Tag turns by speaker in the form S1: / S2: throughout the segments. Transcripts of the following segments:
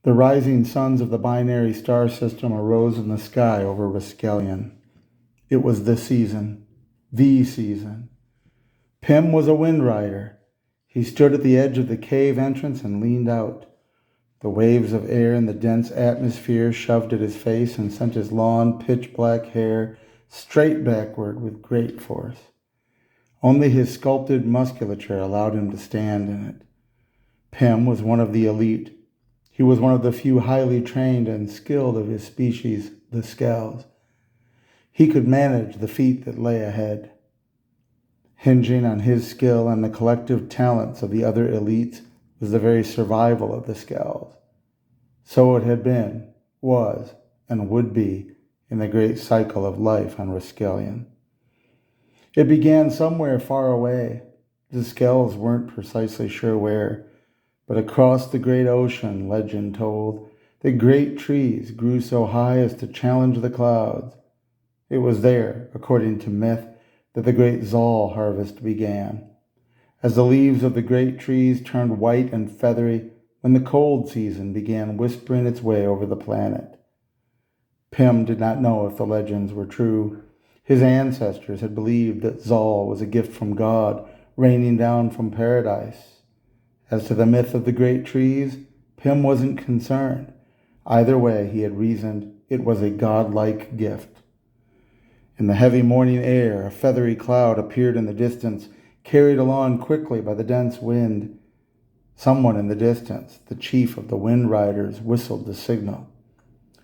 S1: The rising suns of the binary star system arose in the sky over Rescelion. It was the season. The season. Pym was a Windrider. He stood at the edge of the cave entrance and leaned out. The waves of air in the dense atmosphere shoved at his face and sent his long, pitch-black hair straight backward with great force. Only his sculpted musculature allowed him to stand in it. Pym was one of the elite. He was one of the few highly trained and skilled of his species, the Scales. He could manage the feat that lay ahead. Hinging on his skill and the collective talents of the other elites was the very survival of the Scales. So it had been, was, and would be in the great cycle of life on Rescelion. It began somewhere far away. The Scales weren't precisely sure where, but across the great ocean, legend told, the great trees grew so high as to challenge the clouds. It was there, according to myth, that the great Zal harvest began. As the leaves of the great trees turned white and feathery, when the cold season began whispering its way over the planet. Pym did not know if the legends were true. His ancestors had believed that Zal was a gift from God, raining down from paradise. As to the myth of the great trees, Pym wasn't concerned. Either way, he had reasoned it was a godlike gift. In the heavy morning air, a feathery cloud appeared in the distance, carried along quickly by the dense wind. Someone in the distance, the chief of the Windriders, whistled the signal.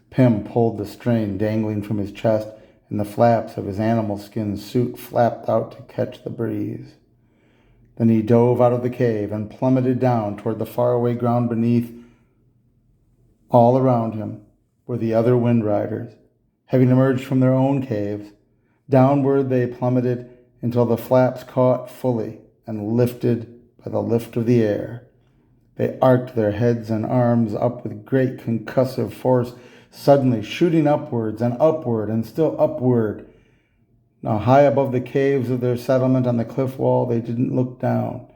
S1: Pym pulled the string dangling from his chest, and the flaps of his animal skin suit flapped out to catch the breeze. Then he dove out of the cave and plummeted down toward the faraway ground beneath. All around him were the other Windriders, having emerged from their own caves. Downward they plummeted until the flaps caught fully and lifted by the lift of the air. They arced their heads and arms up with great concussive force, suddenly shooting upwards and upward and still upward. Now high above the caves of their settlement on the cliff wall, they didn't look down.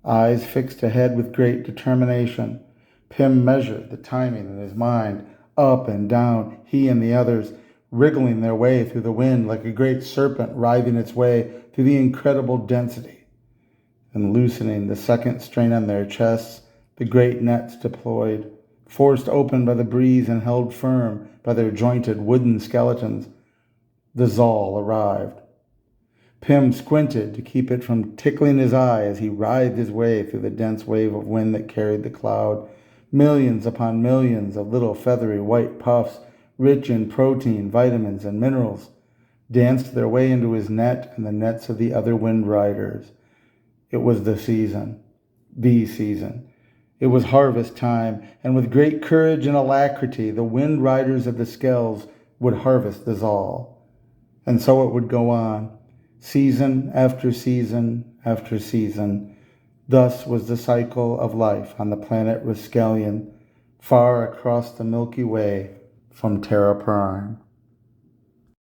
S1: Eyes fixed ahead with great determination. Pym measured the timing in his mind. Up and down, he and the others, wriggling their way through the wind like a great serpent writhing its way through the incredible density. And loosening the second strain on their chests, the great nets deployed, forced open by the breeze and held firm by their jointed wooden skeletons. The Zal arrived. Pym squinted to keep it from tickling his eye as he writhed his way through the dense wave of wind that carried the cloud. Millions upon millions of little feathery white puffs, rich in protein, vitamins, and minerals, danced their way into his net and the nets of the other Windriders. It was the season. The season. It was harvest time, and with great courage and alacrity, the Windriders of the Scales would harvest the Zal. And so it would go on, season after season after season. Thus was the cycle of life on the planet Rescelion, far across the Milky Way from Terra Prime.